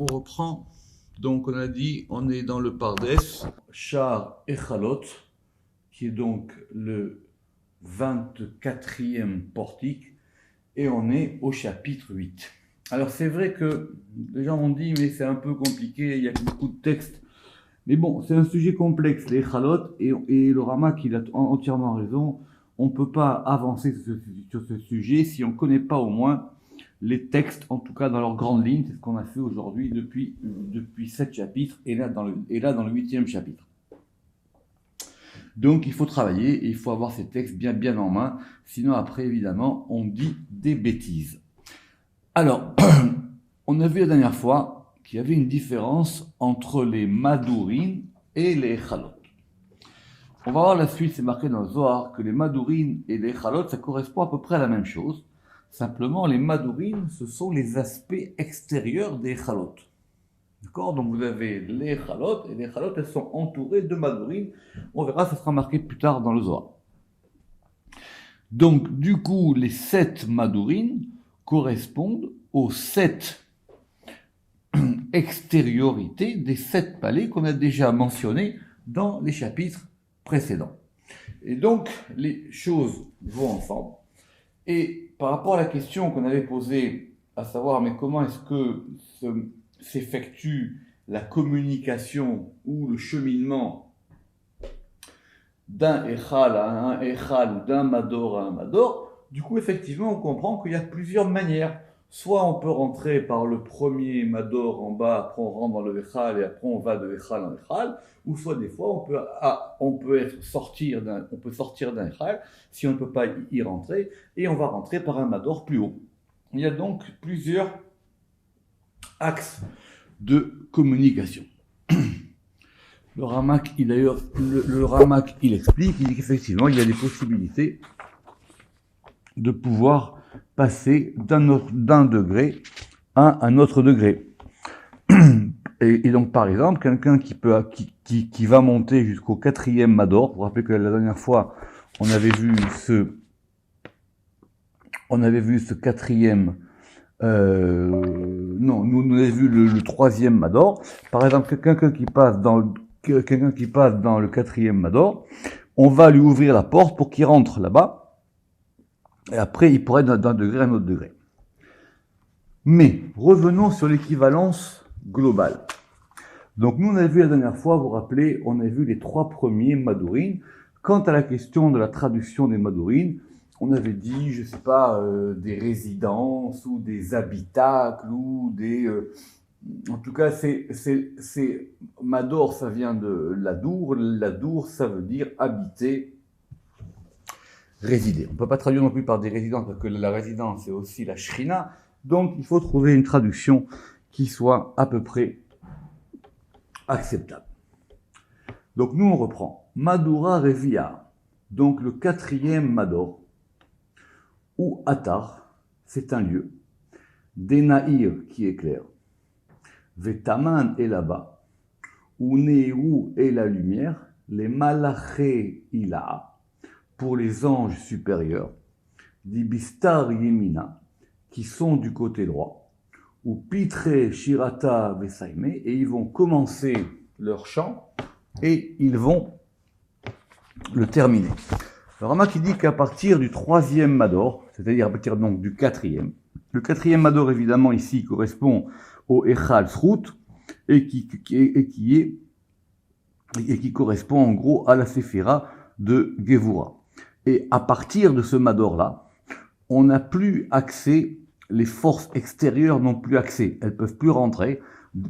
on reprend. Donc, on a dit, on est dans le Pardes, Shar Echalot, qui est donc le 24e portique, et on est au chapitre 8. Alors, c'est vrai que les gens m'ont dit, mais c'est un peu compliqué, il y a beaucoup de textes. Mais bon, c'est un sujet complexe, les Echalot, et le Ramak, il a entièrement raison. On ne peut pas avancer sur ce sujet si on ne connaît pas au moins les textes, en tout cas dans leurs grandes lignes. C'est ce qu'on a fait aujourd'hui depuis 7 chapitres, et là dans le 8e chapitre. Donc il faut travailler, et il faut avoir ces textes bien en main, sinon après évidemment on dit des bêtises. Alors, on a vu la dernière fois qu'il y avait une différence entre les Madourim et les Echalot. On va voir la suite, c'est marqué dans le Zohar que les Madourim et les Echalot, ça correspond à peu près à la même chose. Simplement, les Madourim, ce sont les aspects extérieurs des Echalot. D'accord? Donc vous avez les Echalot, et les Echalot, elles sont entourées de Madourim. On verra, ça sera marqué plus tard dans le Zohar. Donc, du coup, les 7 Madourim correspondent aux 7 extériorités des 7 palais qu'on a déjà mentionnés dans les chapitres précédents. Et donc, les choses vont ensemble. Et par rapport à la question qu'on avait posée, à savoir, mais comment est-ce que s'effectue la communication ou le cheminement d'un Echal à un Echal, d'un Mador à un Mador, du coup, effectivement, on comprend qu'il y a plusieurs manières. Soit on peut rentrer par le premier Mador en bas, après on rentre dans le Echal et après on va de Echal en Echal, ou soit des fois on peut sortir d'un Echal si on ne peut pas y rentrer, et on va rentrer par un Mador plus haut. Il y a donc plusieurs axes de communication. Le Ramak, il explique, il dit qu'effectivement il y a des possibilités de pouvoir passer d'un degré à un autre degré. Et donc, par exemple, quelqu'un qui va monter jusqu'au 4e Mador, vous vous rappelez que la dernière fois, on avait vu ce 4e, non, nous avons vu le 3e Mador. Par exemple, quelqu'un qui passe dans le 4e Mador, on va lui ouvrir la porte pour qu'il rentre là-bas. Et après, il pourrait être d'un degré à un autre degré. Mais, revenons sur l'équivalence globale. Donc, nous, on a vu la dernière fois, vous vous rappelez, on a vu les 3 premiers Madourim. Quant à la question de la traduction des Madourim, on avait dit, je sais pas, des résidences, ou des habitacles, ou des... en tout cas, c'est Mador, ça vient de Ladour. Ladour, ça veut dire habiter, résider. On ne peut pas traduire non plus par des résidences, parce que la résidence, c'est aussi la shrina. Donc, il faut trouver une traduction qui soit à peu près acceptable. Donc, nous, on reprend. Madura Revia, donc le 4e Mador, ou Atar, c'est un lieu. Denaïr, qui est clair. Vetaman est là-bas. Ou Nehu est la lumière. Les Malaché Ila, pour les anges supérieurs, d'Ibistar Yemina, qui sont du côté droit, ou Pitre Shirata Vesaime, et ils vont commencer leur chant, et ils vont le terminer. Le Ramak dit qu'à partir du 3e Mador, c'est-à-dire à partir donc du 4e, le 4e Mador évidemment ici correspond au Echal Srout, et qui correspond en gros à la Séphira de Gevura. Et à partir de ce Mador-là, on n'a plus accès, les forces extérieures n'ont plus accès, elles ne peuvent plus rentrer,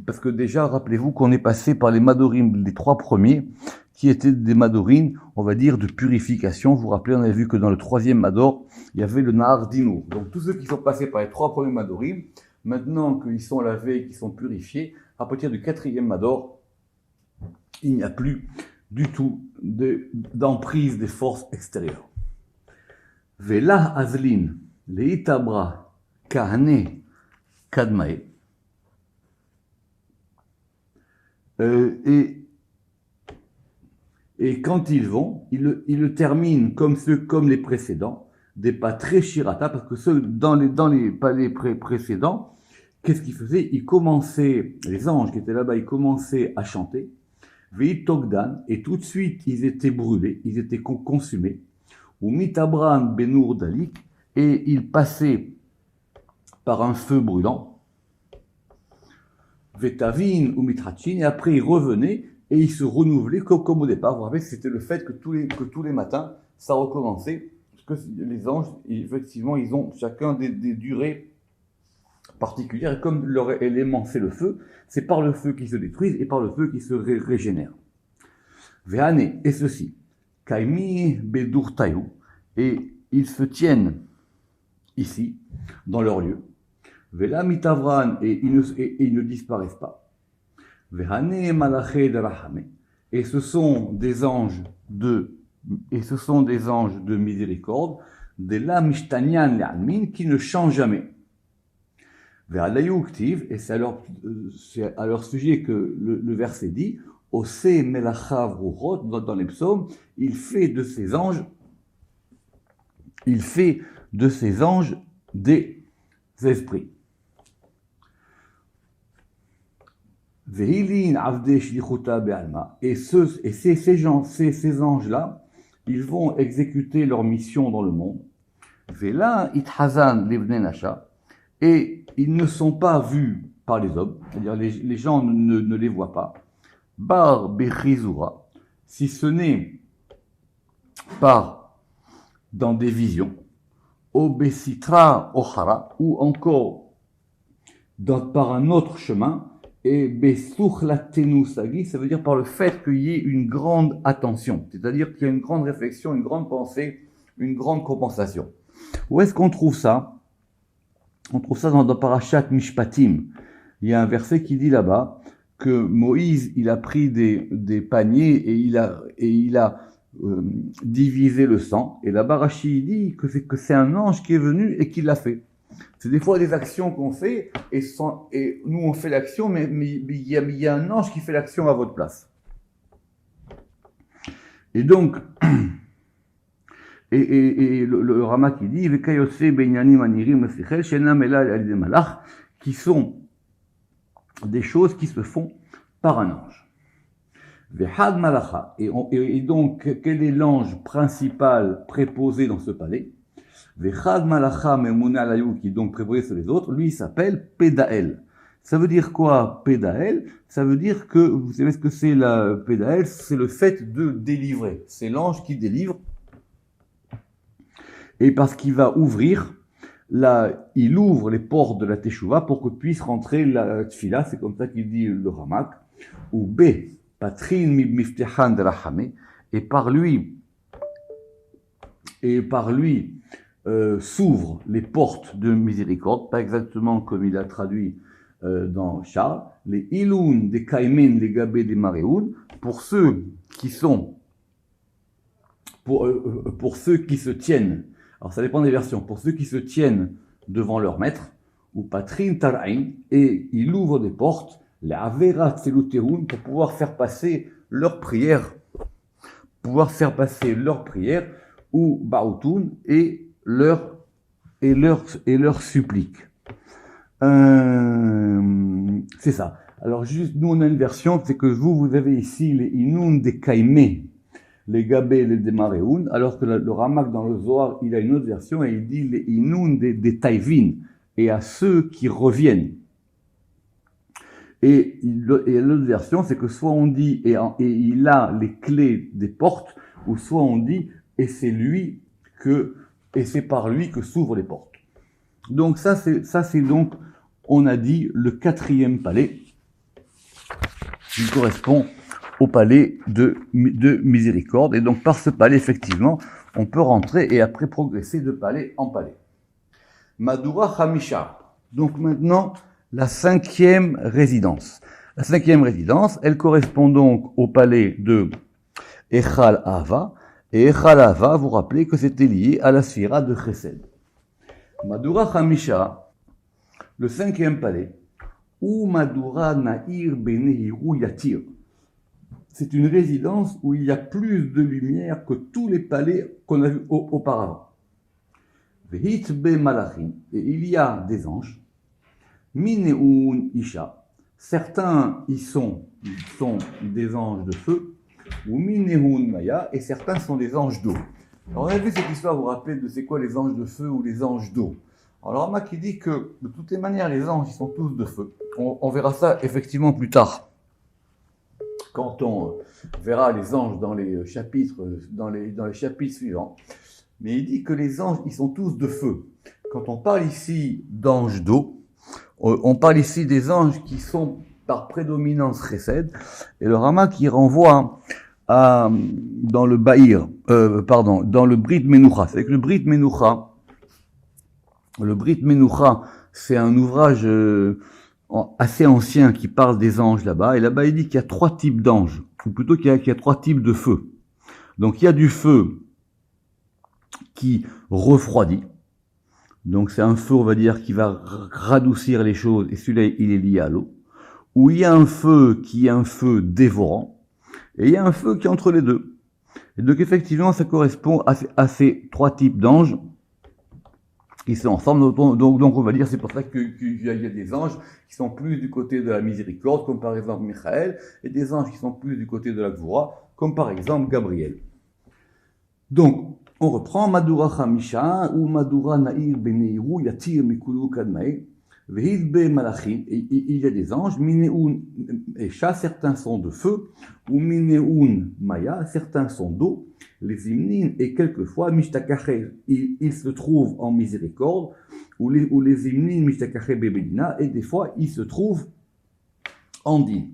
parce que déjà, rappelez-vous qu'on est passé par les Madorim, les 3 premiers, qui étaient des Madorim, on va dire, de purification. Vous vous rappelez, on avait vu que dans le 3e Mador, il y avait le Nahar Dino. Donc tous ceux qui sont passés par les 3 premiers Madorim, maintenant qu'ils sont lavés, qu'ils sont purifiés, à partir du 4e Mador, il n'y a plus du tout d'emprise des forces extérieures. Vela azlin leitabra kahane kadmae. Et quand ils vont, ils le terminent comme les précédents, des pas très shirata, parce que ceux dans les palais précédents, qu'est-ce qu'ils faisaient? Ils commençaient, les anges qui étaient là-bas, ils commençaient à chanter, Veit Togdan, et tout de suite, ils étaient brûlés, ils étaient consumés, ou Mitabran Benour Dalik, et ils passaient par un feu brûlant, Vetavin ou Mitrachin, et après ils revenaient, et ils se renouvelaient comme au départ. Vous savez, c'était le fait que tous les matins, ça recommençait, parce que les anges, effectivement, ils ont chacun des durées particulières, et comme leur élément c'est le feu, c'est par le feu qu'ils se détruisent et par le feu qu'ils se régénèrent. Vehané, et ceci, Kaimi Bedur Tayu, et ils se tiennent ici, dans leur lieu. Vela Mitavran, et ils ne disparaissent pas. Vehané Malaché de Rahame, et ce sont des anges de miséricorde, de la Mishtanian Le'almin, qui ne changent jamais. Et c'est à leur sujet que le verset dit, Ose Melachav Ruchot, dans les psaumes, il fait de ces anges des esprits. Et ces anges-là, ils vont exécuter leur mission dans le monde. Et ils ne sont pas vus par les hommes, c'est-à-dire les gens ne les voient pas. Bar Bechizura, si ce n'est dans des visions. Obesitra Ochara, ou encore par un autre chemin. Et Besuchlatenu Sagi, ça veut dire par le fait qu'il y ait une grande attention, c'est-à-dire qu'il y a une grande réflexion, une grande pensée, une grande compensation. Où est-ce qu'on trouve ça? On trouve ça dans Parashat Mishpatim. Il y a un verset qui dit là-bas que Moïse, il a pris des paniers et il a divisé le sang. Et là-bas, Rashi dit que c'est un ange qui est venu et qui l'a fait. C'est des fois des actions qu'on fait et nous on fait l'action, mais il y a un ange qui fait l'action à votre place. Et donc, le Rama qui dit qui sont des choses qui se font par un ange. Et donc, quel est l'ange principal préposé dans ce palais? Vechad Malacha Memuna Layou, qui donc prévoyait sur les autres, lui il s'appelle Pédaël. Ça veut dire quoi, Pédaël? Ça veut dire que, vous savez ce que c'est la Pédaël? C'est le fait de délivrer. C'est l'ange qui délivre. Et parce qu'il va ouvrir, il ouvre les portes de la Teshuvah pour que puisse rentrer la Tfila, c'est comme ça qu'il dit le Ramak, ou B, Patrin Miftehan de Rahame, et par lui, s'ouvrent les portes de miséricorde, pas exactement comme il a traduit dans Charles, les Iloun des Kaimen, les Gabé des Maréoun, pour ceux qui se tiennent, alors ça dépend des versions, pour ceux qui se tiennent devant leur maître, ou Patrin Tarain, et il ouvre des portes, les Avera Tseluteroun, pour pouvoir faire passer leurs prières, ou Baoutoun, et leurs suppliques. C'est ça. Alors juste, nous on a une version, c'est que vous avez ici les Inoun des Kaimé, les Gabé, les Demaréoun, alors que le Ramak dans le Zohar, il a une autre version et il dit les Inoun des Taïvin, et à ceux qui reviennent. Et l'autre version, c'est que soit on dit, et il a les clés des portes, ou soit on dit, et c'est par lui que s'ouvrent les portes. Donc ça c'est donc, on a dit, le 4e palais, qui correspond au palais de miséricorde. Et donc par ce palais, effectivement, on peut rentrer et après progresser de palais en palais. Madura Hamisha. Donc maintenant, la 5e résidence. La 5e résidence, elle correspond donc au palais de Echal Ava. Et Echal Ava, vous rappelez que c'était lié à la sphira de Chesed. Madura Hamisha, le 5e palais, ou Madura Na'ir Benehiru Yatir. C'est une résidence où il y a plus de lumière que tous les palais qu'on a vus auparavant. Vehit be malachim, et il y a des anges. Mineun Isha. Certains ils sont des anges de feu, ou Mineun Maya, et certains sont des anges d'eau. Alors on a vu cette histoire, vous vous rappelez de c'est quoi les anges de feu ou les anges d'eau. Alors Rama qui dit que de toutes les manières les anges ils sont tous de feu. On verra ça effectivement plus tard. Quand on verra les anges dans les chapitres, dans les chapitres suivants. Mais il dit que les anges ils sont tous de feu. Quand on parle ici d'anges d'eau, on parle ici des anges qui sont par prédominance chesed, et le Rama qui renvoie dans le Bahir, dans le Brit Menucha. C'est que le Brit Menucha, c'est un ouvrage assez ancien qui parle des anges là-bas, et là-bas il dit qu'il y a 3 types d'anges, ou plutôt qu'il y a 3 types de feu. Donc il y a du feu qui refroidit. Donc c'est un feu, on va dire, qui va radoucir les choses, et celui-là, il est lié à l'eau. Ou il y a un feu qui est un feu dévorant, et il y a un feu qui est entre les deux. Et donc effectivement, ça correspond à ces 3 types d'anges qui sont ensemble. Donc on va dire, c'est pour ça qu'il y a des anges qui sont plus du côté de la miséricorde, comme par exemple Michael, et des anges qui sont plus du côté de la Gvura, comme par exemple Gabriel. Donc, on reprend Madura Chamisha ou Madura Naïr Beneiru Yatir Mikulu Kadmae Vehidbe Malachim. Il y a des anges, Mineun Esha, certains sont de feu, ou Mineun Maya, certains sont d'eau. Les hymnines, et quelquefois Mishtakache, ils se trouvent en miséricorde, ou les hymnines Mishtakache Bebedina, et des fois ils se trouvent en din.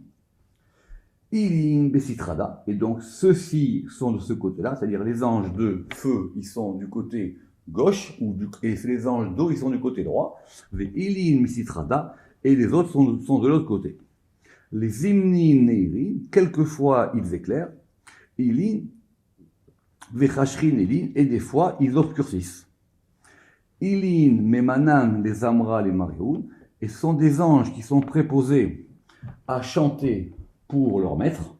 Ilin Besitrada, et donc ceux-ci sont de ce côté-là, c'est-à-dire les anges de feu, ils sont du côté gauche, et les anges d'eau, ils sont du côté droit. Les Ilin Besitrada, et les autres sont de l'autre côté. Les Imnin Neirin, quelquefois ils éclairent, Ilin, Vechashrin Ilin, et des fois ils obscurcissent. Ilin Memanan, les Amra, les Marioun, et ce sont des anges qui sont préposés à chanter pour leur maître,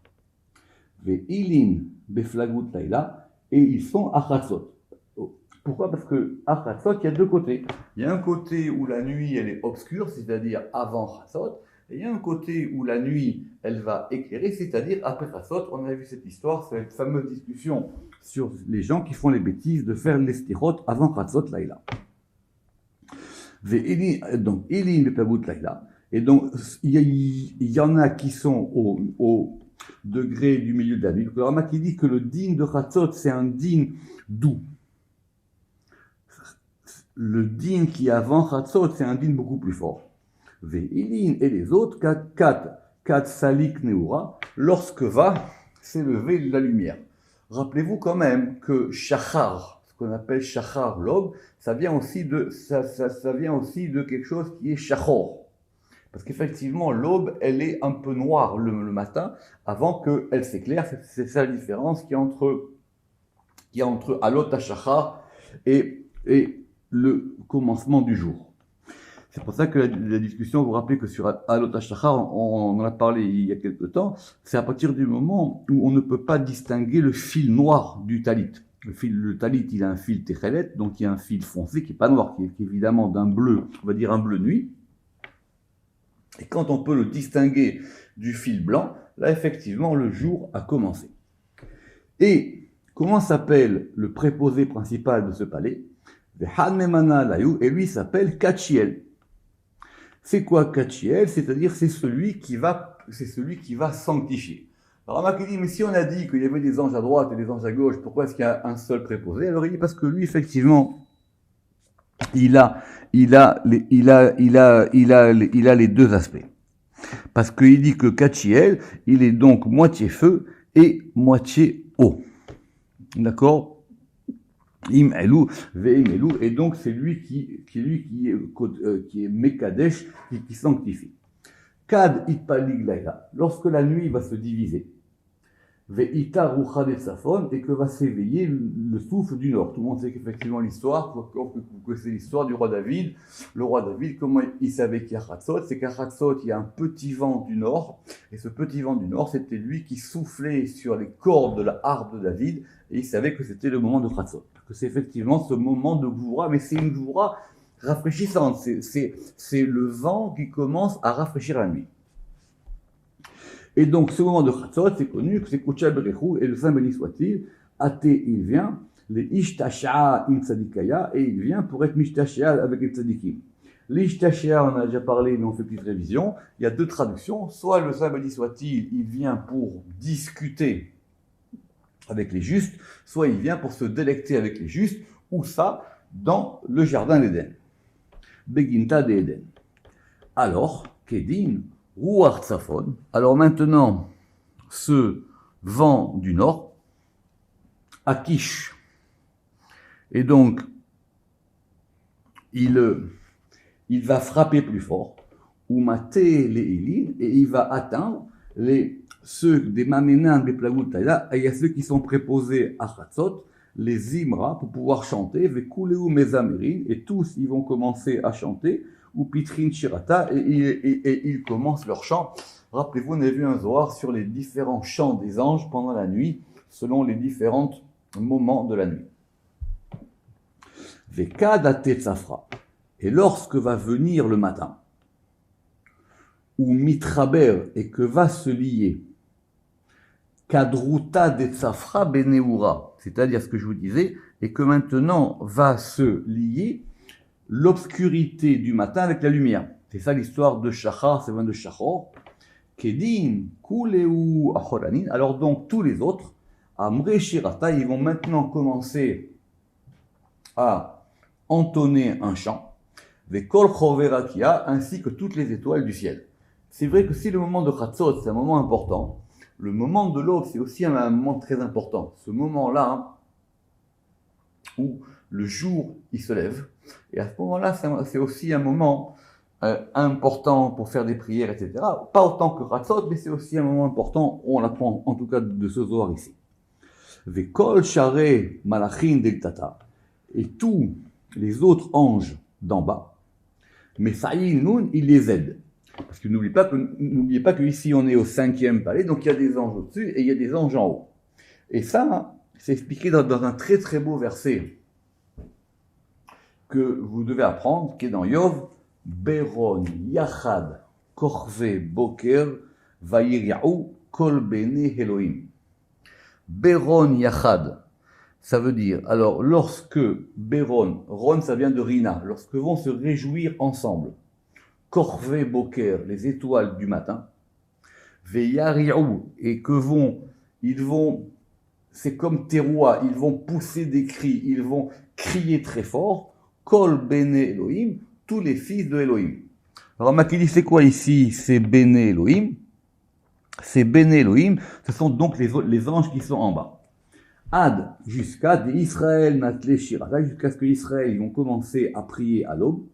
Ve'ilin beflagut laila, et ils sont à Chatzot. Pourquoi? Parce que à Chatzot, il y a 2 côtés. Il y a un côté où la nuit, elle est obscure, c'est-à-dire avant Chatzot, et il y a un côté où la nuit, elle va éclairer, c'est-à-dire après Chatzot. On avait vu cette histoire, cette fameuse discussion sur les gens qui font les bêtises de faire les stirot avant Chatzot laila. Donc, Ilin beflagut laila. Et donc, il y en a qui sont au degré du milieu de la nuit. Donc, le Rama qui dit que le din de Chatzot, c'est un din doux. Le din qui est avant Chatzot, c'est un din beaucoup plus fort. Ve'ilin et les autres, kat salik neura, lorsque va s'élever la lumière. Rappelez-vous quand même que Shachar, ce qu'on appelle Shachar, l'aube, ça vient aussi de quelque chose qui est Shachor. Parce qu'effectivement, l'aube, elle est un peu noire le matin, avant qu'elle s'éclaire. C'est ça la différence qu'il y a entre Alot HaShachar et le commencement du jour. C'est pour ça que la discussion, vous vous rappelez que sur Alot HaShachar, on en a parlé il y a quelque temps, c'est à partir du moment où on ne peut pas distinguer le fil noir du talit. Le talit, il a un fil techelet, donc il y a un fil foncé qui n'est pas noir, qui est évidemment d'un bleu, on va dire un bleu nuit. Et quand on peut le distinguer du fil blanc, là effectivement le jour a commencé. Et comment s'appelle le préposé principal de ce palais? Et lui s'appelle Kachiel. C'est quoi Kachiel? C'est-à-dire c'est celui qui va sanctifier. Alors Rama qui dit, mais si on a dit qu'il y avait des anges à droite et des anges à gauche, pourquoi est-ce qu'il y a un seul préposé? Alors il dit parce que lui effectivement il a les 2 aspects. Parce qu'il dit que Kachiel, il est donc moitié feu et moitié eau. D'accord? Im elou, ve'im elou, et donc c'est lui qui est Mekadesh, qui sanctifie. Kad itpalig laila, lorsque la nuit va se diviser, Ve'ita rucha de Safon, et que va s'éveiller le souffle du nord. Tout le monde sait qu'effectivement l'histoire, que c'est l'histoire du roi David. Le roi David, comment il savait qu'il y a Chatzot? C'est qu'à Chatzot, il y a un petit vent du nord, et ce petit vent du nord, c'était lui qui soufflait sur les cordes de la harpe de David, et il savait que c'était le moment de Chatzot. Que c'est effectivement ce moment de Gvoura, mais c'est une Gvoura rafraîchissante. C'est le vent qui commence à rafraîchir la nuit. Et donc, ce moment de Chatzot, c'est connu que c'est Koucha Berechou, et le Saint béni soit-il, Athé, il vient, les Ishtash'a im Tzadikaya, et il vient pour être Mishtash'a avec les Tzadikim. L'Ishtash'a, on a déjà parlé, mais on fait plus de révision. Il y a deux traductions. Soit le Saint béni soit-il, il vient pour discuter avec les justes, soit il vient pour se délecter avec les justes, ou ça, dans le jardin d'Éden. Beginta d'Éden. Alors, Kedin, Ruach Tzafon. Alors maintenant, ce vent du nord, Akish, et donc, il va frapper plus fort, ou mater les Élines, et il va atteindre ceux des Maménins, des Plagout Taïda, et il y a ceux qui sont préposés à Chatzot, les Zimra, pour pouvoir chanter, Vekuleu Mezamerin, et tous ils vont commencer à chanter, ou Pitrin Shirata, et ils commencent leur chant. Rappelez-vous, on a vu un Zohar sur les différents chants des anges pendant la nuit, selon les différents moments de la nuit. Vekada Tetzafra. Et lorsque va venir le matin, ou Mitraber, et que va se lier, Kadruta Tetzafra Beneura, c'est-à-dire ce que je vous disais, et que maintenant va se lier l'obscurité du matin avec la lumière. C'est ça l'histoire de Shachar, c'est de Shachor. Kedin, Kuleu, Achoranin. Alors donc tous les autres, Amre Shirata, ils vont maintenant commencer à entonner un chant, Vekol Choverakia, ainsi que toutes les étoiles du ciel. C'est vrai que si le moment de Chatzot, c'est un moment important, le moment de l'aube, c'est aussi un moment très important. Ce moment-là, où le jour, il se lève, et à ce moment-là, c'est aussi un moment important pour faire des prières, etc. Pas autant que Chatzot, mais c'est aussi un moment important, on l'apprend en tout cas de ce Zohar ici. Vekol Share Malachin Deltata, et tous les autres anges d'en bas, mais Saïl Nun, il les aide. Parce que n'oubliez pas qu'ici on est au 5e palais, donc il y a des anges au-dessus et il y a des anges en haut. Et ça, c'est expliqué dans un très très beau verset que vous devez apprendre, qui est dans Yov, Beron Yachad Korve Boker Vayiriaou Kol Bene Elohim. Beron Yachad, ça veut dire, alors lorsque Beron, Ron ça vient de Rina, lorsque vont se réjouir ensemble, Korve Boker, les étoiles du matin, Veyariou, et que ils vont, c'est comme terroir, ils vont pousser des cris, ils vont crier très fort, Kol Bene Elohim, tous les fils de Elohim. Alors Makili, c'est quoi ici? C'est Bene Elohim. C'est Bene Elohim, ce sont donc les anges qui sont en bas. Ad, jusqu'à Israël, Natle Shirata, jusqu'à ce que Israël, ils vont commencer à prier à l'aube.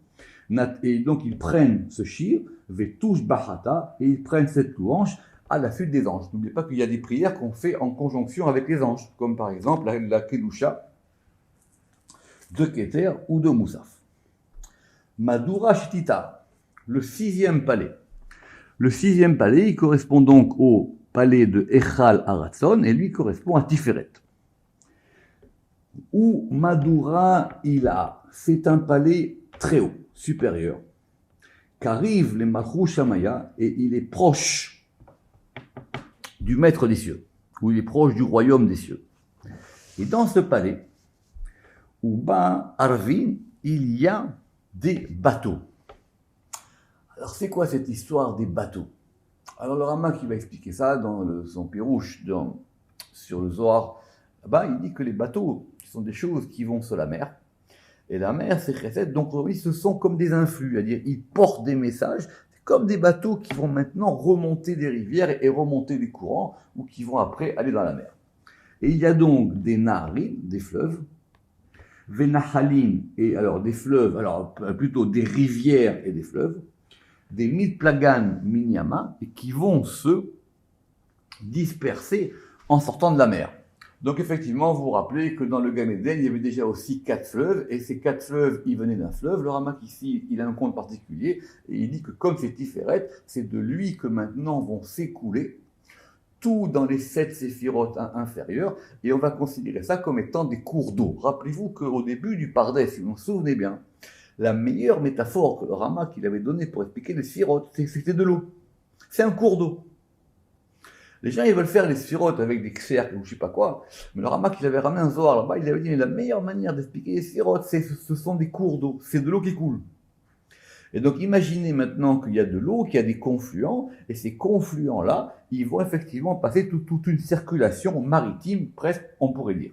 Et donc ils prennent ce shir, Vetouch Bahata, et ils prennent cette louange à la suite des anges. N'oubliez pas qu'il y a des prières qu'on fait en conjonction avec les anges, comme par exemple la Kedusha de Keter ou de Moussaf. Madura Shtita, le 6e palais. Le 6e palais, il correspond donc au palais de Echal Aratzon, et lui correspond à Tiferet. Ou Madura Ila, c'est un palais très haut, supérieur, qu'arrive les Malchut Shamaya, et il est proche du maître des cieux, ou il est proche du royaume des cieux. Et dans ce palais, où bas Arvin, il y a des bateaux. Alors c'est quoi cette histoire des bateaux? Alors le Rama qui va expliquer ça dans son Pirouche sur le Zohar, là-bas, il dit que les bateaux sont des choses qui vont sur la mer. Et la mer, c'est Chesed, donc oui, ce sont comme des influx, c'est-à-dire ils portent des messages, comme des bateaux qui vont maintenant remonter des rivières et remonter des courants, ou qui vont après aller dans la mer. Et il y a donc des naharim, des fleuves, venahalim, et alors des fleuves, alors plutôt des rivières et des fleuves, des mitplagan minyama, et qui vont se disperser en sortant de la mer. Donc effectivement, vous vous rappelez que dans le Gan Eden, il y avait déjà aussi 4 fleuves, et ces 4 fleuves, ils venaient d'un fleuve. Le Ramak ici, il a un compte particulier, et il dit que comme c'est Tiferet, c'est de lui que maintenant vont s'écouler tout dans les 7 séphirotes inférieures, et on va considérer ça comme étant des cours d'eau. Rappelez-vous qu'au début du Pardès, si vous vous souvenez bien, la meilleure métaphore que le Rama qu'il avait donnée pour expliquer les sphirotes, c'était de l'eau. C'est un cours d'eau. Les gens, ils veulent faire les sphirotes avec des cercles ou je sais pas quoi, mais le Rama qu'il avait ramené un Zohar là-bas, il avait dit, mais la meilleure manière d'expliquer les sphirotes, ce sont des cours d'eau, c'est de l'eau qui coule. Et donc imaginez maintenant qu'il y a de l'eau, qu'il y a des confluents, et ces confluents-là, ils vont effectivement passer toute une circulation maritime, presque, on pourrait dire.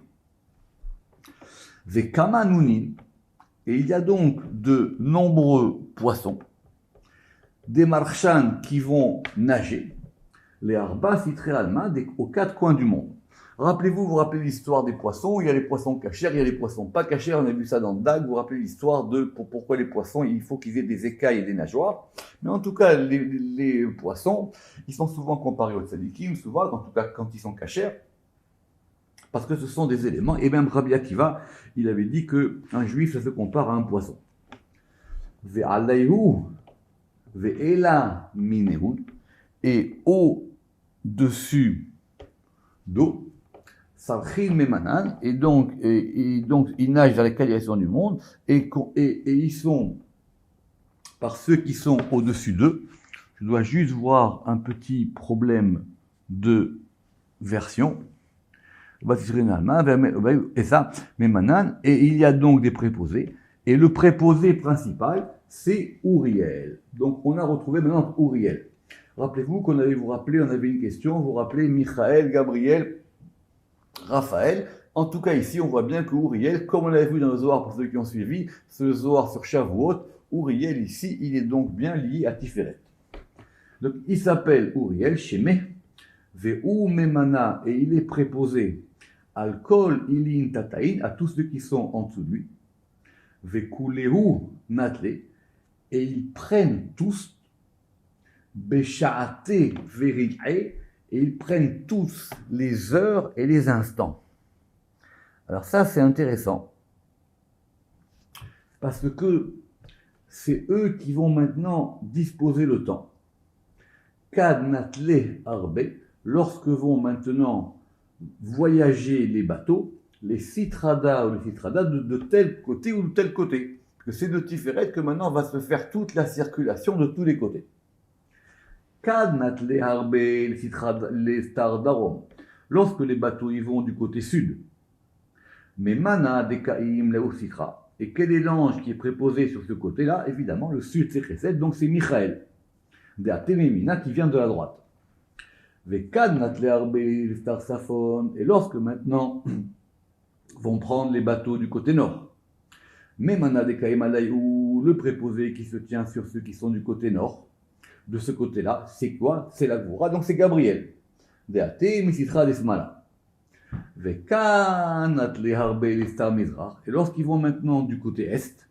Vekama Nounin, et il y a donc de nombreux poissons, des marchands qui vont nager, les Arba Sitré Alma, aux quatre coins du monde. Rappelez-vous, vous rappelez l'histoire des poissons, il y a les poissons cachers, il y a les poissons pas cachers, on a vu ça dans le DAG, vous rappelez l'histoire de pourquoi les poissons, il faut qu'ils aient des écailles et des nageoires. Mais en tout cas, les poissons, ils sont souvent comparés aux tzadikim, souvent, en tout cas quand ils sont cachers, parce que ce sont des éléments, et même Rabbi Akiva, il avait dit qu'un juif, ça se compare à un poisson. Ve'alayhu, ve'ela minehu, et au-dessus d'eau, Sarchil Memanan, et donc ils nagent vers les quatre directions du monde, et ils sont, par ceux qui sont au-dessus d'eux, je dois juste voir un petit problème de version, et ça, Memanan, et il y a donc des préposés, et le préposé principal, c'est Uriel. Donc on a retrouvé maintenant Uriel. Rappelez-vous qu'on avait, on avait une question, vous rappelez Michaël, Gabriel, Raphaël. En tout cas, ici, on voit bien que Uriel, comme on l'avait vu dans le Zohar pour ceux qui ont suivi, ce Zohar sur Shavuot, Uriel ici, il est donc bien lié à Tiferet. Donc, il s'appelle Uriel, Shemeh, Ve'u Memana, et il est préposé al Kol Ilin Tataïn, à tous ceux qui sont en dessous de lui, Ve'kulehu Natle, et ils prennent tous Besha'ate Veri'e, et ils prennent tous les heures et les instants. Alors ça, c'est intéressant. Parce que c'est eux qui vont maintenant disposer le temps. Kad natle arbe, lorsque vont maintenant voyager les bateaux, les citradas ou les citradas de tel côté ou de tel côté. Parce que c'est de Tiferet que maintenant va se faire toute la circulation de tous les côtés. Kad natle arbe, les stars d'Arom, lorsque les bateaux y vont du côté sud. Mais mana dekaim leositra. Et quel est l'ange qui est préposé sur ce côté-là? Évidemment, le sud c'est Chesed, donc c'est Michaël. De Atememina qui vient de la droite. Vekad natle arbe, les stars Safon. Et lorsque maintenant vont prendre les bateaux du côté nord. Mais mana dekaim alayou, le préposé qui se tient sur ceux qui sont du côté nord. De ce côté-là, c'est quoi? C'est la Gvoura, donc c'est Gabriel. Deate misitra desmala. Vekanat le harbe l'estar mizrach. Et lorsqu'ils vont maintenant du côté est,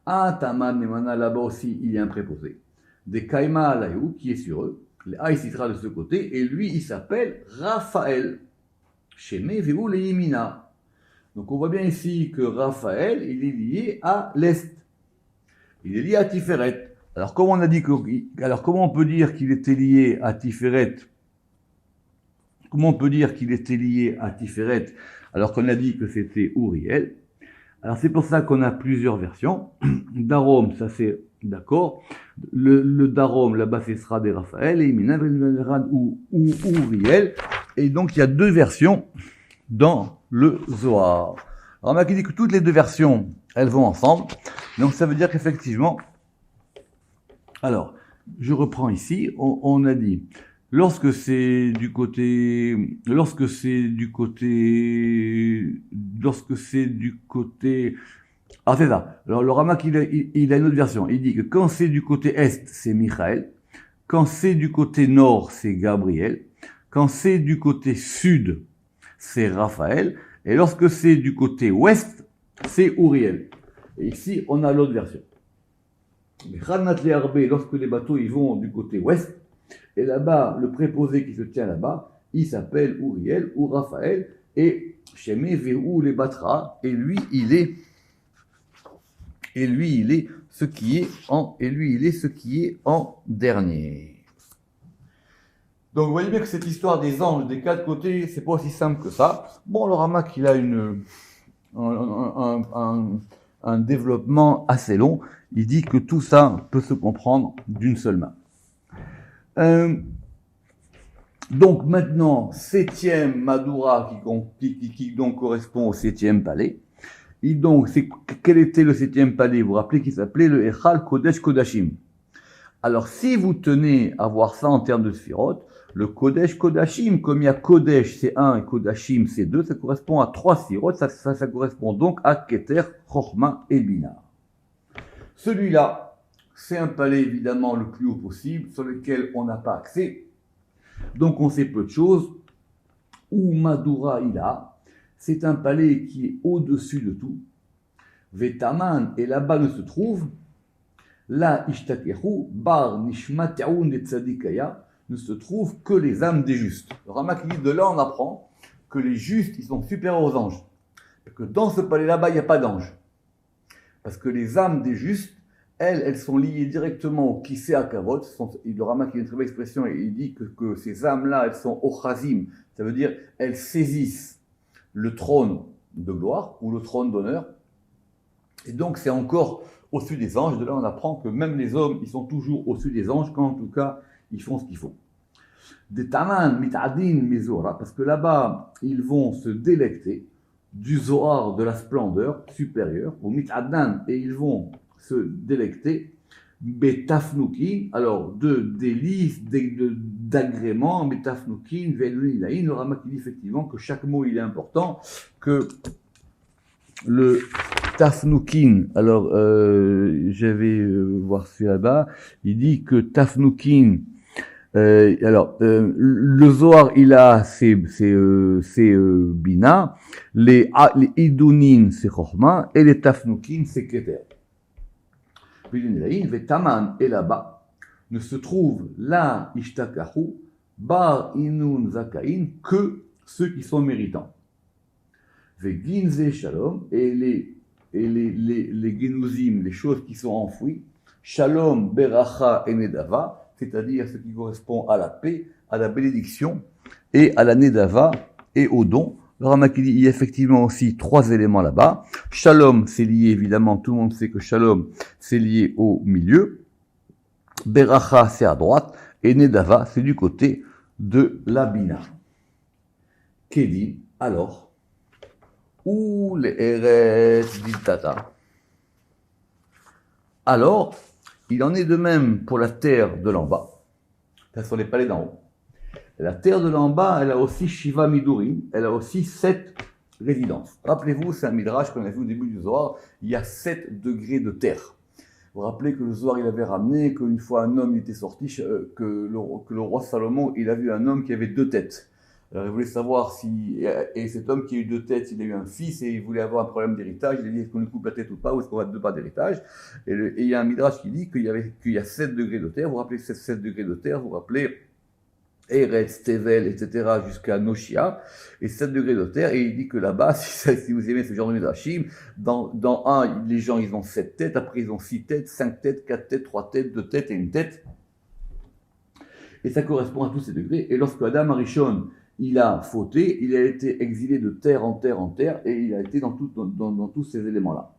à Taman Nemana, là-bas aussi, il y a un préposé. Des Kaima Alayou, qui est sur eux, les Aïsitra de ce côté, et lui, il s'appelle Raphaël. Shemé Veou le Yimina. Donc on voit bien ici que Raphaël, il est lié à l'est. Il est lié à Tiferet. Alors, comment on peut dire qu'il était lié à Tiferet? Comment on peut dire qu'il était lié à Tiferet alors qu'on a dit que c'était Uriel? Alors, c'est pour ça qu'on a plusieurs versions. Darom, ça c'est d'accord. Le Darom, là-bas, ce sera des Raphaël, et ou Uriel. Et donc, il y a deux versions dans le Zohar. Alors, on a dit que toutes les deux versions, elles vont ensemble. Donc, ça veut dire qu'effectivement, alors, je reprends ici, on a dit, lorsque c'est du côté, ah c'est ça, alors le Ramak il a une autre version, il dit que quand c'est du côté est, c'est Michaël, quand c'est du côté nord, c'est Gabriel, quand c'est du côté sud, c'est Raphaël, et lorsque c'est du côté ouest, c'est Uriel. Et ici, on a l'autre version. Lorsque les bateaux ils vont du côté ouest, et là-bas, le préposé qui se tient là-bas, il s'appelle Uriel ou Raphaël, et Shemé Veou les battra, et lui il est ce qui est en dernier. Donc vous voyez bien que cette histoire des anges des quatre côtés, c'est pas aussi simple que ça. Bon, le Ramak il a un développement assez long. Il dit que tout ça peut se comprendre d'une seule main. Donc maintenant, septième Madura qui donc correspond au septième palais. Et donc, quel était le septième palais? Vous vous rappelez qu'il s'appelait le Echal Kodesh Kodashim. Alors, si vous tenez à voir ça en termes de Sphirot, le Kodesh Kodashim, comme il y a Kodesh c'est 1 et Kodashim c'est 2, ça correspond à 3 Sphirot, ça correspond donc à Keter, Chochma et Bina. Celui-là, c'est un palais évidemment le plus haut possible, sur lequel on n'a pas accès. Donc on sait peu de choses. Où Madura il a, c'est un palais qui est au-dessus de tout. Vetaman, et là-bas ne se trouve, la Ishtakehu, Bar Nishmateun de Tzadikaya, ne se trouve que les âmes des justes. Le Ramak dit, de là on apprend que les justes, ils sont supérieurs aux anges. Parce que dans ce palais là-bas, il n'y a pas d'anges. Parce que les âmes des justes, elles sont liées directement au Kisei Akavot. Le Ramak a une très belle expression, et il dit que ces âmes-là, elles sont Ochazim. Ça veut dire, elles saisissent le trône de gloire, ou le trône d'honneur. Et donc, c'est encore au-dessus des anges. De là, on apprend que même les hommes, ils sont toujours au-dessus des anges, quand en tout cas, ils font ce qu'il faut. Des Taman, Mitadin, Mezora, parce que là-bas, ils vont se délecter du Zohar, de la splendeur supérieure, au Mitadan, et ils vont se délecter, Betafnukin, alors de délices, d'agréments, Betafnukin, Veluilaïn, le Ramak dit effectivement que chaque mot il est important, que le Tafnukin, alors je vais voir celui là-bas, il dit que Tafnukin, le Zohar, il a c'est Bina, les Idunin, c'est Chochma, et les Tafnukin, c'est Keter. Vetaman, et là-bas, ne se trouve la Ishtakahu, Bar Inun Zakain, que ceux qui sont méritants. Veginze Shalom, et les Genuzim, les choses qui sont enfouies, Shalom, Beracha et Nedava, c'est-à-dire ce qui correspond à la paix, à la bénédiction, et à la Nedava, et au don. Le Ramak dit, il y a effectivement aussi 3 éléments là-bas. Shalom, c'est lié évidemment, tout le monde sait que Shalom, c'est lié au milieu. Beracha, c'est à droite. Et Nedava, c'est du côté de la Bina. Kedi, alors, ou les Eretz d'Iltata. Alors, il en est de même pour la terre de l'en bas. Ce sont les palais d'en haut. La terre de l'en bas, elle a aussi Shiva Midurim, elle a aussi 7 résidences. Rappelez-vous, c'est un midrash qu'on a vu au début du Zohar, il y a 7 degrés de terre. Vous vous rappelez que le Zohar, il avait ramené qu'une fois un homme était sorti, que le roi Salomon, il a vu un homme qui avait 2 têtes. Alors il voulait savoir et cet homme qui a eu 2 têtes, il a eu un fils et il voulait avoir un problème d'héritage, il a dit est-ce qu'on lui coupe la tête ou pas, ou est-ce qu'on va 2 parts d'héritage, et il y a un midrash qui dit qu'il y a 7 degrés de terre, vous vous rappelez 7 degrés de terre, vous vous rappelez Eretz, Tevel, etc., jusqu'à Noshia, et 7 degrés de terre, et il dit que là-bas, si vous aimez ce genre de midrashim, dans un, les gens, ils ont 7 têtes, après ils ont 6 têtes, 5 têtes, 4 têtes, 3 têtes, 2 têtes et 1 tête, et ça correspond à tous ces degrés, et lorsque Adam Arishon, il a fauté, il a été exilé de terre en terre en terre, et il a été dans tous ces éléments-là.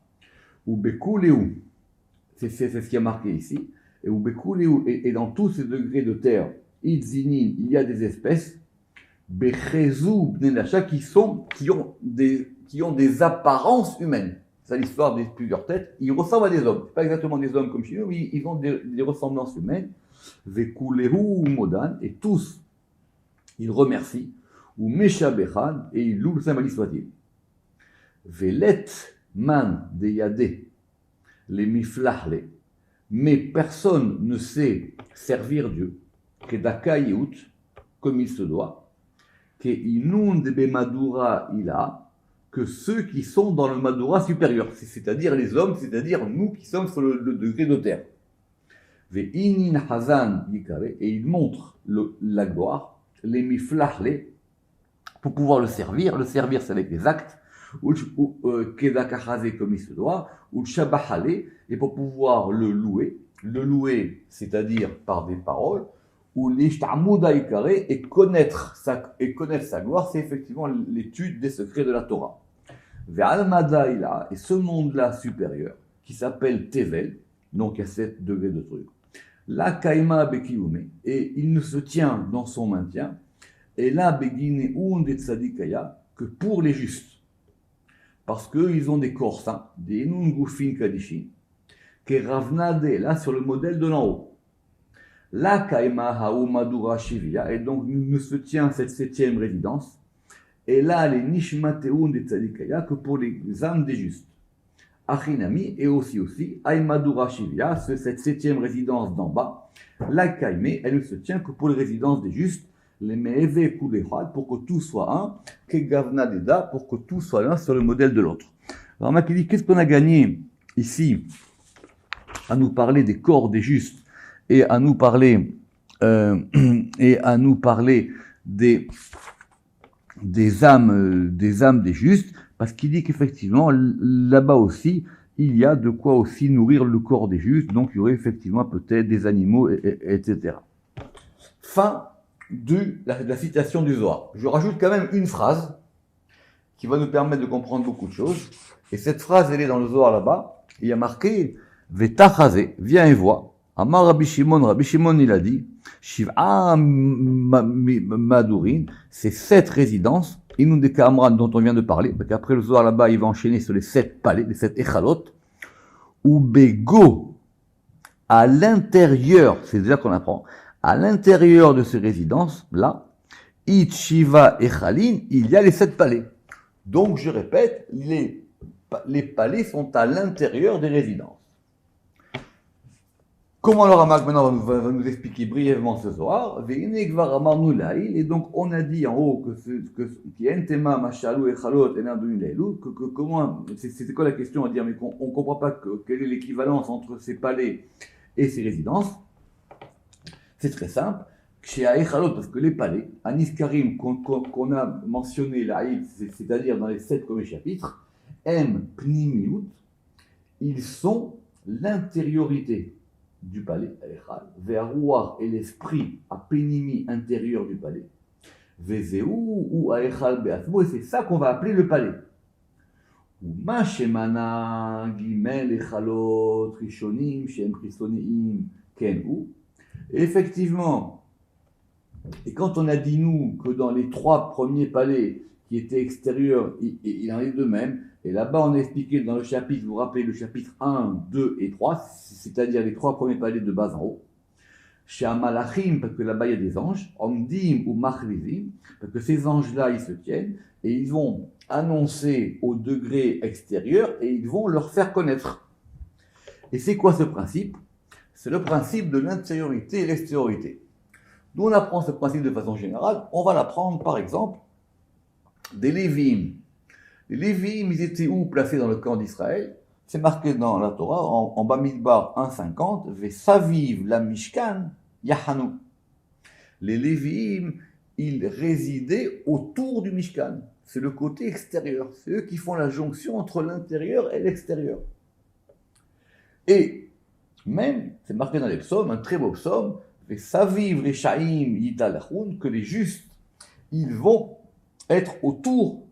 Ou Bekou c'est ce qui a marqué ici, et ou Bekou et dans tous ces degrés de terre, Idzinin, il y a des espèces, Bechezou, Bnenacha, qui ont des apparences humaines. C'est l'histoire des plusieurs têtes. Ils ressemblent à des hommes. Pas exactement des hommes comme chez nous, mais ils ont des ressemblances humaines. Vekulehu Modan, et tous, ils remercient, ou Meshabechan, et ils louent le Saint Béni soit-il. Velet man de Yadé, les miflahle, mais personne ne sait servir Dieu. Kedaka Yehout, comme il se doit, que inund be Madura ila, que ceux qui sont dans le Madura supérieur, c'est-à-dire les hommes, c'est-à-dire nous qui sommes sur le degré de terre. Ve inin hazan yikare, et il montre la gloire, les miflahle, pour pouvoir le servir c'est avec les actes, ou kedaka hazé comme il se doit, ou shabahale, et pour pouvoir le louer, c'est-à-dire par des paroles, ou l'ishtamouda et connaître sa gloire, c'est effectivement l'étude des secrets de la Torah. Et ce monde-là supérieur, qui s'appelle Tevel, donc il y a 7 degrés de truc, la Kaima Bekiume, et il ne se tient dans son maintien, et là Begine und et Tzadikaya, que pour les justes, parce qu'ils ont des corps saints, des Inun Gufin Kadishin, qui Ravnade, là sur le modèle de l'en haut. La Kaima Haou Madura Shivia, et donc ne se tient cette 7e résidence, et là les Nishmateun et Tzadikaya, que pour les âmes des justes. Achinami, et aussi, Aïmadura Shivia, cette 7e résidence d'en bas, la Kaime, elle ne se tient que pour les résidences des justes, les Me'eve Kulechad, pour que tout soit un, Kegavna Deda, pour que tout soit l'un sur le modèle de l'autre. Alors, Mac dit, qu'est-ce qu'on a gagné ici à nous parler des corps des justes et à nous parler des âmes des justes, parce qu'il dit qu'effectivement, là-bas aussi, il y a de quoi aussi nourrir le corps des justes, donc il y aurait effectivement peut-être des animaux, etc. Fin de la citation du Zohar. Je rajoute quand même une phrase qui va nous permettre de comprendre beaucoup de choses, et cette phrase, elle est dans le Zohar là-bas, il y a marqué « Vetachazé », viens et vois. Amar Rabbi Shimon il a dit, Shiv'a Madurin, c'est 7 résidences, Inun de Kamran dont on vient de parler, parce qu'après le Zohar là-bas, il va enchaîner sur les 7 palais, les 7 échalot, ou Bego, à l'intérieur, c'est déjà qu'on apprend, à l'intérieur de ces résidences, là, Ichiva Echalin, il y a les 7 palais. Donc, je répète, les palais sont à l'intérieur des résidences. Comment le Ramak maintenant va nous expliquer brièvement ce soir? Et donc on a dit en haut comment c'est quoi la question à dire, mais on ne comprend pas quelle est l'équivalence entre ces palais et ces résidences. C'est très simple. Parce que les palais, Aniskarim qu'on a mentionné là, c'est-à-dire dans les 7 premiers chapitres, Pnimiut, ils sont l'intériorité du palais, Ve'arouar et l'esprit à Pénimi intérieur du palais, Ve'zeu ou Aechal Be'atmo, et c'est ça qu'on va appeler le palais. Ou Mashemana, Gimel, Echalot, Rishonim, Shem Christonim, Ken ou. Effectivement, et quand on a dit nous que dans les 3 premiers palais qui étaient extérieurs, il en est de même. Et là-bas, on a expliqué dans le chapitre, vous vous rappelez, le chapitre 1, 2 et 3, c'est-à-dire les 3 premiers palais de bas en haut. Chez Amalachim, parce que là-bas, il y a des anges. Omdim ou Machlizim, parce que ces anges-là, ils se tiennent et ils vont annoncer au degré extérieur et ils vont leur faire connaître. Et c'est quoi ce principe? C'est le principe de l'intériorité et l'extériorité. D'où on apprend ce principe de façon générale? On va l'apprendre, par exemple, des Lévim. Les Lévim, ils étaient où placés dans le camp d'Israël? C'est marqué dans la Torah, en Bamidbar 1.50, Vesaviv la Mishkan Yahanu. Les Lévim, ils résidaient autour du Mishkan. C'est le côté extérieur. C'est eux qui font la jonction entre l'intérieur et l'extérieur. Et même, c'est marqué dans les psaumes, un très beau psaume, Vesaviv les Shaim Yitalachun, que les justes, ils vont être autour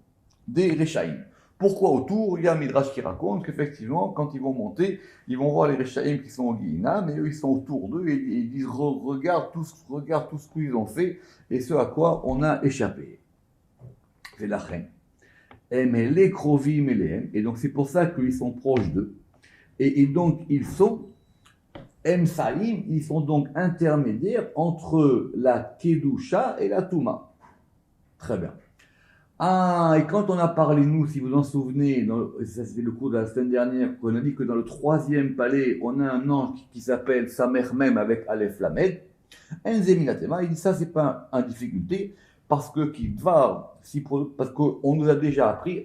des Réchaïm. Pourquoi autour? Il y a un Midrash qui raconte qu'effectivement, quand ils vont monter, ils vont voir les Réchaïm qui sont au Guiina, mais eux, ils sont autour d'eux et ils disent regarde tout ce qu'ils ont fait et ce à quoi on a échappé. C'est la reine. Mais les Krovim et les et donc c'est pour ça qu'ils sont proches d'eux. Et donc ils sont Saïm, ils sont donc intermédiaires entre la Kedusha et la Touma. Très bien. Ah, et quand on a parlé, nous, si vous en souvenez, ça c'était le cours de la semaine dernière, qu'on a dit que dans le 3e palais, on a un ange qui s'appelle Samer Mem avec Aleph Lamed. Enzeminatema, il dit ça, c'est pas en difficulté, parce qu'on nous a déjà appris,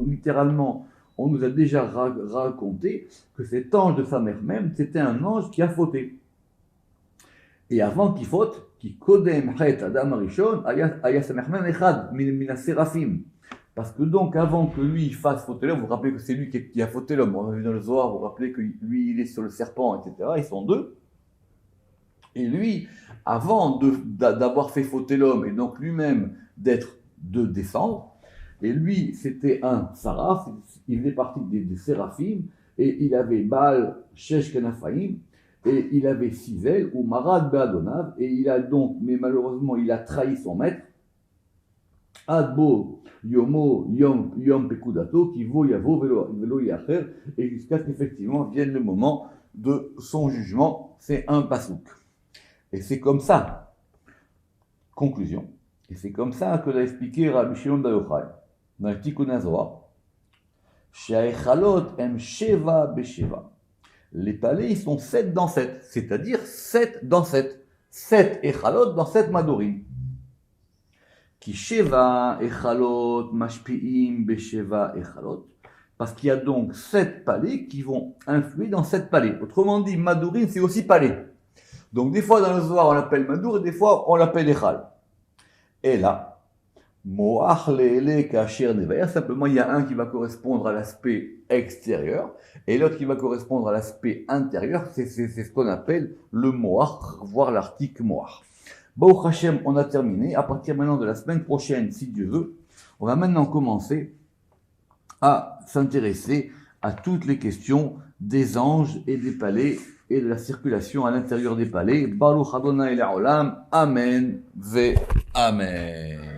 littéralement, on nous a déjà raconté que cet ange de Samer Mem, c'était un ange qui a fauté. Et avant qu'il faute, qui kodem het adam arishon aya Samer Mem echad min sérafim. Parce que donc avant que lui fasse fauter l'homme, vous vous rappelez que c'est lui qui a fauté l'homme. On a vu dans le Zohar, vous vous rappelez que lui il est sur le serpent, etc. Ils sont 2. Et lui, avant d'avoir fait fauter l'homme et donc lui-même de descendre, Et lui, c'était un saraf, il faisait partie des séraphim, et il avait Baal Shesh Kanafaim, et il avait 6 ailes, ou Marad Beadonav, et il a donc, mais malheureusement, il a trahi son maître, Adbo Yomo Yom Pekudato, qui vaut Yavo Velo Yacher, et jusqu'à ce qu'effectivement vienne le moment de son jugement, c'est un pasouk. Et c'est comme ça, conclusion, et c'est comme ça que l'a expliqué Rabbi Shimon Bar Yochai, dans le Tikkun HaZohar, She'aechalot em Sheva Besheva. Les palais, ils sont 7 dans 7, c'est-à-dire 7 dans 7. 7 Echalot dans 7 Madorim. Qui Sheva Echalot Mashpi'im Besheva Echalot. Parce qu'il y a donc 7 palais qui vont influer dans 7 palais. Autrement dit, Madorim, c'est aussi palais. Donc des fois dans le Zohar, on l'appelle Madour et des fois on l'appelle Echal. Et là, Moach Le'ele Kasher Nevaya, simplement il y a un qui va correspondre à l'aspect extérieur et l'autre qui va correspondre à l'aspect intérieur, c'est ce qu'on appelle le Moach, voire l'article Moach. Baruch Hashem, on a terminé. À partir maintenant de la semaine prochaine, si Dieu veut, on va maintenant commencer à s'intéresser à toutes les questions des anges et des palais et de la circulation à l'intérieur des palais. Baruch Adonai Le'olam, Amen ve Amen.